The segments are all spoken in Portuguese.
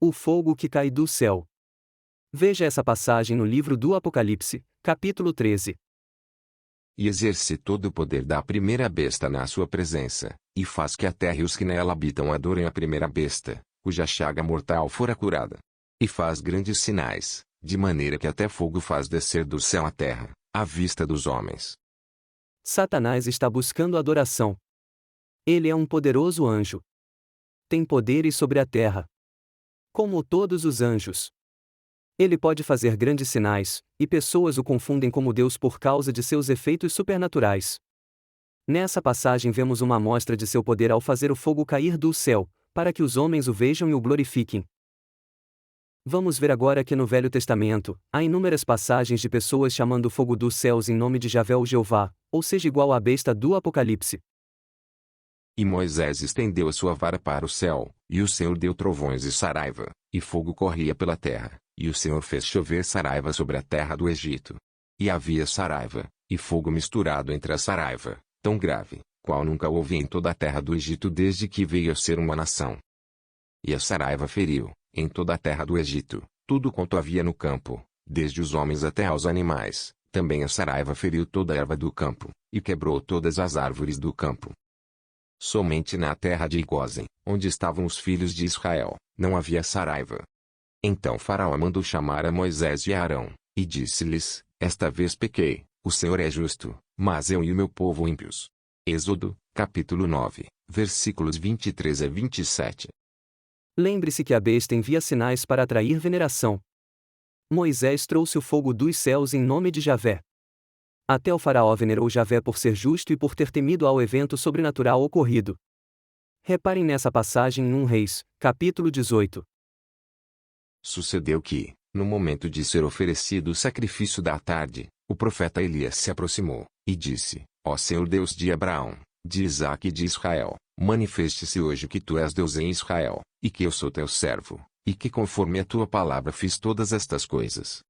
O fogo que cai do céu. Veja essa passagem no livro do Apocalipse, capítulo 13. E exerce todo o poder da primeira besta na sua presença, e faz que a terra e os que nela habitam adorem a primeira besta, cuja chaga mortal fora curada. E faz grandes sinais, de maneira que até fogo faz descer do céu à terra, à vista dos homens. Satanás está buscando adoração. Ele é um poderoso anjo. Tem poderes sobre a terra. Como todos os anjos. Ele pode fazer grandes sinais, e pessoas o confundem como Deus por causa de seus efeitos supernaturais. Nessa passagem vemos uma amostra de seu poder ao fazer o fogo cair do céu, para que os homens o vejam e o glorifiquem. Vamos ver agora que no Velho Testamento, há inúmeras passagens de pessoas chamando o fogo dos céus em nome de Javé ou Jeová, ou seja igual à besta do Apocalipse. E Moisés estendeu a sua vara para o céu, e o Senhor deu trovões e saraiva, e fogo corria pela terra, e o Senhor fez chover saraiva sobre a terra do Egito. E havia saraiva, e fogo misturado entre a saraiva, tão grave, qual nunca houve em toda a terra do Egito desde que veio a ser uma nação. E a saraiva feriu, em toda a terra do Egito, tudo quanto havia no campo, desde os homens até aos animais. Também a saraiva feriu toda a erva do campo, e quebrou todas as árvores do campo. Somente na terra de Gósen, onde estavam os filhos de Israel, não havia saraiva. Então Faraó mandou chamar a Moisés e a Arão, e disse-lhes: Esta vez pequei, o Senhor é justo, mas eu e o meu povo ímpios. Êxodo, capítulo 9, versículos 23 a 27. Lembre-se que a besta envia sinais para atrair veneração. Moisés trouxe o fogo dos céus em nome de Javé. Até o faraó venerou Javé por ser justo e por ter temido ao evento sobrenatural ocorrido. Reparem nessa passagem em 1 Reis, capítulo 18. Sucedeu que, no momento de ser oferecido o sacrifício da tarde, o profeta Elias se aproximou, e disse: Ó Senhor Deus de Abraão, de Isaque e de Israel, manifeste-se hoje que tu és Deus em Israel, e que eu sou teu servo, e que conforme a tua palavra fiz todas estas coisas.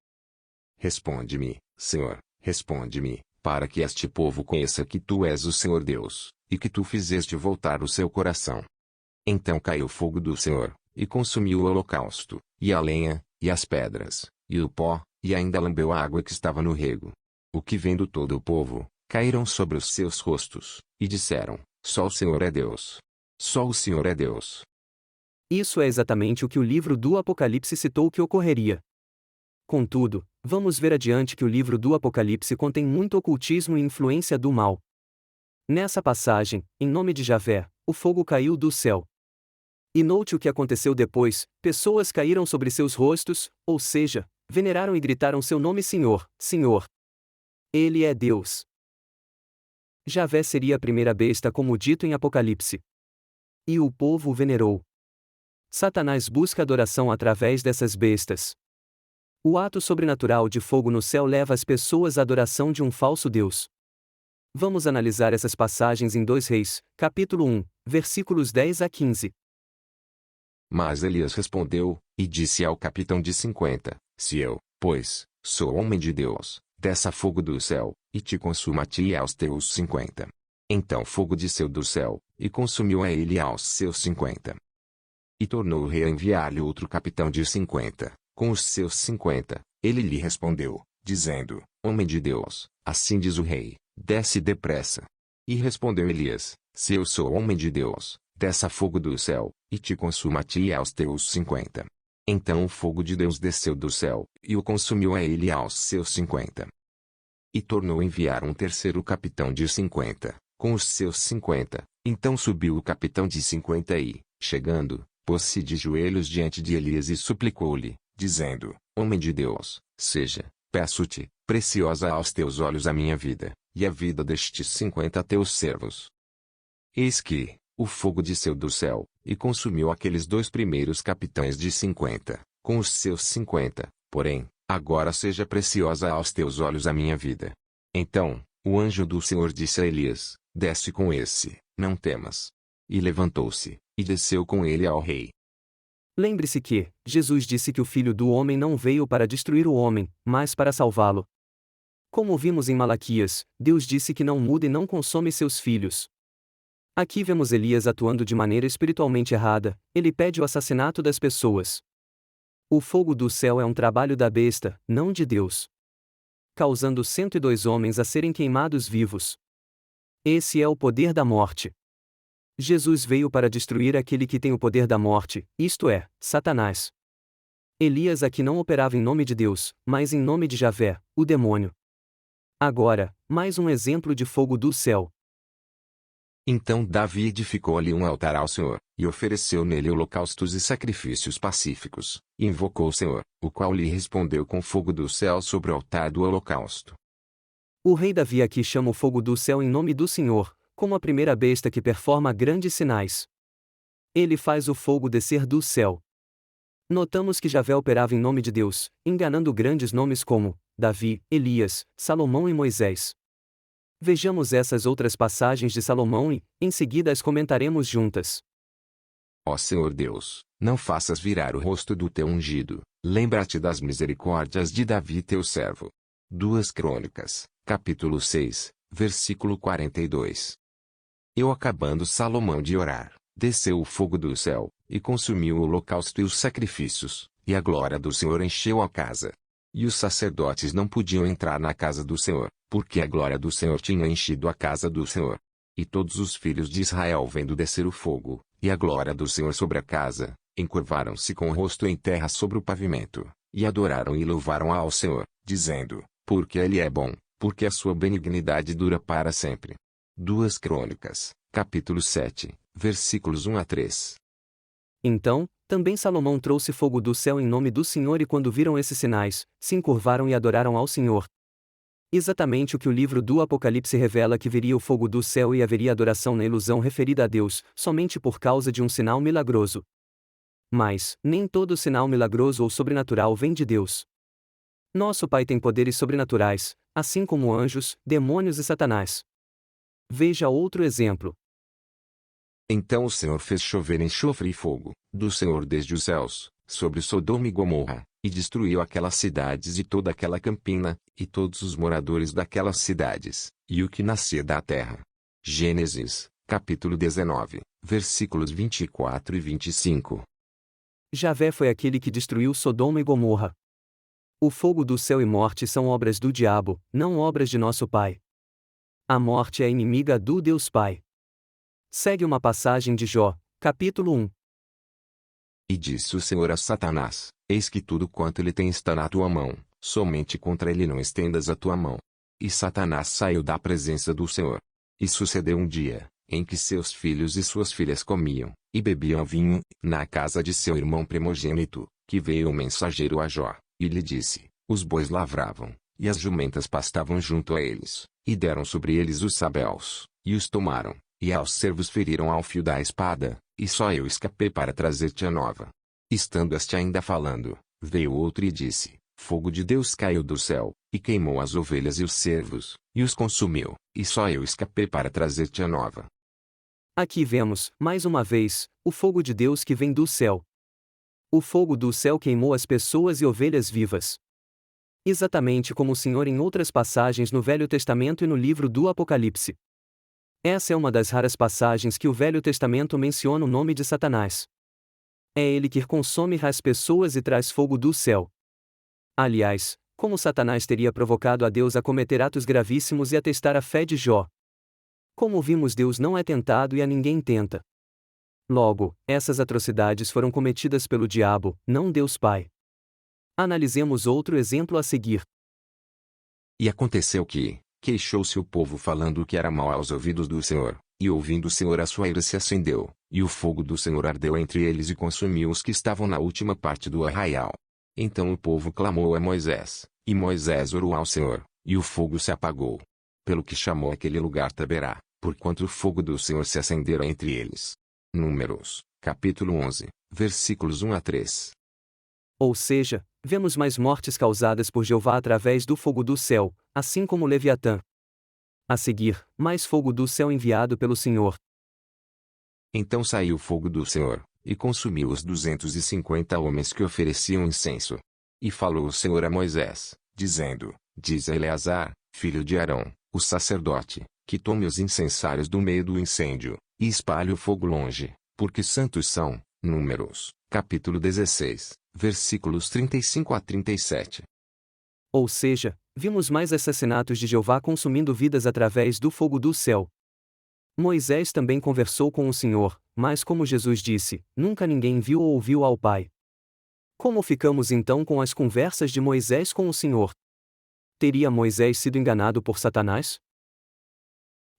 Responde-me, Senhor, responde-me, para que este povo conheça que tu és o Senhor Deus, e que tu fizeste voltar o seu coração. Então caiu o fogo do Senhor, e consumiu o holocausto, e a lenha, e as pedras, e o pó, e ainda lambeu a água que estava no rego. O que vendo todo o povo, caíram sobre os seus rostos, e disseram: Só o Senhor é Deus. Só o Senhor é Deus. Isso é exatamente o que o livro do Apocalipse citou que ocorreria. Contudo, vamos ver adiante que o livro do Apocalipse contém muito ocultismo e influência do mal. Nessa passagem, em nome de Javé, o fogo caiu do céu. E note o que aconteceu depois: pessoas caíram sobre seus rostos, ou seja, veneraram e gritaram seu nome: Senhor, Senhor. Ele é Deus. Javé seria a primeira besta como dito em Apocalipse. E o povo o venerou. Satanás busca adoração através dessas bestas. O ato sobrenatural de fogo no céu leva as pessoas à adoração de um falso Deus. Vamos analisar essas passagens em 2 Reis, capítulo 1, versículos 10 a 15. Mas Elias respondeu, e disse ao capitão de 50, Se eu, pois, sou homem de Deus, desça fogo do céu, e te consuma a ti e aos teus 50. Então fogo desceu do céu, e consumiu a ele e aos seus 50. E tornou o rei a enviar-lhe outro capitão de 50, com os seus 50. Ele lhe respondeu, dizendo: Homem de Deus, assim diz o rei, desce depressa. E respondeu Elias: Se eu sou homem de Deus, desça fogo do céu, e te consuma a ti e aos teus 50. Então o fogo de Deus desceu do céu, e o consumiu a ele e aos seus 50. E tornou a enviar um terceiro capitão de 50, com os seus 50. Então subiu o capitão de 50 e, chegando, pôs-se de joelhos diante de Elias e suplicou-lhe, dizendo: Homem de Deus, seja, peço-te, preciosa aos teus olhos a minha vida, e a vida destes 50 teus servos. Eis que, o fogo desceu do céu, e consumiu aqueles 2 primeiros capitães de 50, com os seus 50, porém, agora seja preciosa aos teus olhos a minha vida. Então, o anjo do Senhor disse a Elias: Desce com esse, não temas. E levantou-se, e desceu com ele ao rei. Lembre-se que, Jesus disse que o Filho do Homem não veio para destruir o homem, mas para salvá-lo. Como vimos em Malaquias, Deus disse que não muda e não consome seus filhos. Aqui vemos Elias atuando de maneira espiritualmente errada. Ele pede o assassinato das pessoas. O fogo do céu é um trabalho da besta, não de Deus, causando 102 homens a serem queimados vivos. Esse é o poder da morte. Jesus veio para destruir aquele que tem o poder da morte, isto é, Satanás. Elias aqui não operava em nome de Deus, mas em nome de Javé, o demônio. Agora, mais um exemplo de fogo do céu. Então Davi edificou ali um altar ao Senhor, e ofereceu nele holocaustos e sacrifícios pacíficos, e invocou o Senhor, o qual lhe respondeu com fogo do céu sobre o altar do holocausto. O rei Davi aqui chama o fogo do céu em nome do Senhor, como a primeira besta que performa grandes sinais. Ele faz o fogo descer do céu. Notamos que Javé operava em nome de Deus, enganando grandes nomes como Davi, Elias, Salomão e Moisés. Vejamos essas outras passagens de Salomão e, em seguida, as comentaremos juntas. Ó Senhor Deus, não faças virar o rosto do teu ungido, lembra-te das misericórdias de Davi teu servo. 2 Crônicas, capítulo 6, versículo 42. Eu acabando Salomão de orar, desceu o fogo do céu, e consumiu o holocausto e os sacrifícios, e a glória do Senhor encheu a casa. E os sacerdotes não podiam entrar na casa do Senhor, porque a glória do Senhor tinha enchido a casa do Senhor. E todos os filhos de Israel vendo descer o fogo, e a glória do Senhor sobre a casa, encurvaram-se com o rosto em terra sobre o pavimento, e adoraram e louvaram ao Senhor, dizendo, porque Ele é bom, porque a sua benignidade dura para sempre. 2 Crônicas, capítulo 7, versículos 1 a 3. Então, também Salomão trouxe fogo do céu em nome do Senhor e quando viram esses sinais, se encurvaram e adoraram ao Senhor. Exatamente o que o livro do Apocalipse revela que viria o fogo do céu e haveria adoração na ilusão referida a Deus, somente por causa de um sinal milagroso. Mas, nem todo sinal milagroso ou sobrenatural vem de Deus. Nosso Pai tem poderes sobrenaturais, assim como anjos, demônios e Satanás. Veja outro exemplo. Então o Senhor fez chover enxofre e fogo, do Senhor desde os céus, sobre Sodoma e Gomorra, e destruiu aquelas cidades e toda aquela campina, e todos os moradores daquelas cidades, e o que nascia da terra. Gênesis, capítulo 19, versículos 24 e 25. Javé foi aquele que destruiu Sodoma e Gomorra. O fogo do céu e morte são obras do diabo, não obras de nosso Pai. A morte é inimiga do Deus Pai. Segue uma passagem de Jó, capítulo 1. E disse o Senhor a Satanás, eis que tudo quanto ele tem está na tua mão, somente contra ele não estendas a tua mão. E Satanás saiu da presença do Senhor. E sucedeu um dia, em que seus filhos e suas filhas comiam, e bebiam vinho, na casa de seu irmão primogênito, que veio um mensageiro a Jó, e lhe disse, os bois lavravam, e as jumentas pastavam junto a eles, e deram sobre eles os sabéus, e os tomaram. E aos servos feriram ao fio da espada, e só eu escapei para trazer-te a nova. Estando este ainda falando, veio outro e disse, fogo de Deus caiu do céu, e queimou as ovelhas e os servos, e os consumiu, e só eu escapei para trazer-te a nova. Aqui vemos, mais uma vez, o fogo de Deus que vem do céu. O fogo do céu queimou as pessoas e ovelhas vivas. Exatamente como o Senhor em outras passagens no Velho Testamento e no livro do Apocalipse. Essa é uma das raras passagens que o Velho Testamento menciona o nome de Satanás. É ele que consome as pessoas e traz fogo do céu. Aliás, como Satanás teria provocado a Deus a cometer atos gravíssimos e a testar a fé de Jó? Como vimos, Deus não é tentado e a ninguém tenta. Logo, essas atrocidades foram cometidas pelo diabo, não Deus Pai. Analisemos outro exemplo a seguir. E aconteceu que, queixou-se o povo falando que era mal aos ouvidos do Senhor, e ouvindo o Senhor a sua ira se acendeu, e o fogo do Senhor ardeu entre eles e consumiu os que estavam na última parte do arraial. Então o povo clamou a Moisés, e Moisés orou ao Senhor, e o fogo se apagou. Pelo que chamou aquele lugar Taberá, porquanto o fogo do Senhor se acendera entre eles. Números, capítulo 11, versículos 1 a 3. Ou seja, vemos mais mortes causadas por Jeová através do fogo do céu, assim como Leviatã. A seguir, mais fogo do céu enviado pelo Senhor. Então saiu o fogo do Senhor, e consumiu os 250 homens que ofereciam incenso. E falou o Senhor a Moisés, dizendo, diz a Eleazar, filho de Arão, o sacerdote, que tome os incensários do meio do incêndio, e espalhe o fogo longe, porque santos são. Números, capítulo 16, versículos 35 a 37. Ou seja, vimos mais assassinatos de Jeová consumindo vidas através do fogo do céu. Moisés também conversou com o Senhor, mas como Jesus disse, nunca ninguém viu ou ouviu ao Pai. Como ficamos então com as conversas de Moisés com o Senhor? Teria Moisés sido enganado por Satanás?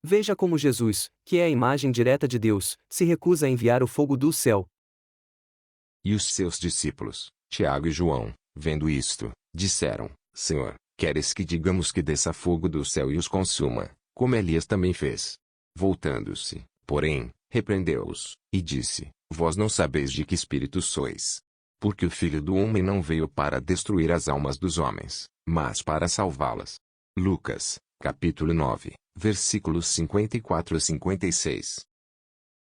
Veja como Jesus, que é a imagem direta de Deus, se recusa a enviar o fogo do céu. E os seus discípulos, Tiago e João, vendo isto, disseram: Senhor, queres que digamos que desça fogo do céu e os consuma, como Elias também fez? Voltando-se, porém, repreendeu-os, e disse: Vós não sabeis de que espírito sois. Porque o Filho do Homem não veio para destruir as almas dos homens, mas para salvá-las. Lucas, capítulo 9, versículos 54 a 56.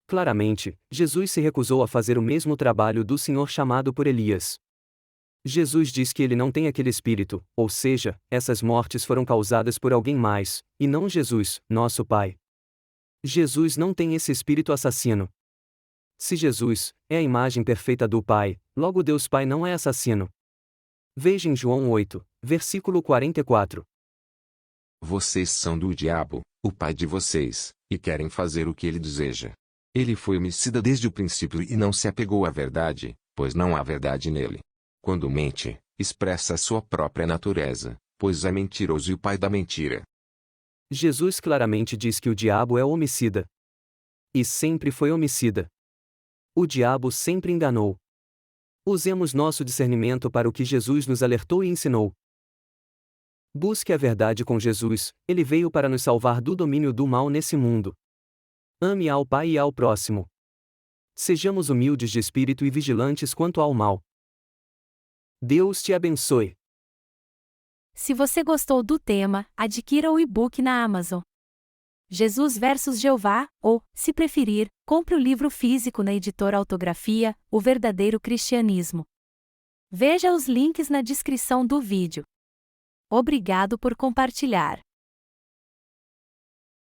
Claramente, Jesus se recusou a fazer o mesmo trabalho do Senhor chamado por Elias. Jesus diz que ele não tem aquele espírito, ou seja, essas mortes foram causadas por alguém mais, e não Jesus, nosso Pai. Jesus não tem esse espírito assassino. Se Jesus é a imagem perfeita do Pai, logo Deus Pai não é assassino. Veja em João 8, versículo 44. Vocês são do diabo, o pai de vocês, e querem fazer o que ele deseja. Ele foi homicida desde o princípio e não se apegou à verdade, pois não há verdade nele. Quando mente, expressa a sua própria natureza, pois é mentiroso e o pai da mentira. Jesus claramente diz que o diabo é homicida. E sempre foi homicida. O diabo sempre enganou. Usemos nosso discernimento para o que Jesus nos alertou e ensinou. Busque a verdade com Jesus, ele veio para nos salvar do domínio do mal nesse mundo. Ame ao Pai e ao próximo. Sejamos humildes de espírito e vigilantes quanto ao mal. Deus te abençoe. Se você gostou do tema, adquira o e-book na Amazon. Jesus versus Jeová, ou, se preferir, compre o livro físico na editora Autografia, O Verdadeiro Cristianismo. Veja os links na descrição do vídeo. Obrigado por compartilhar.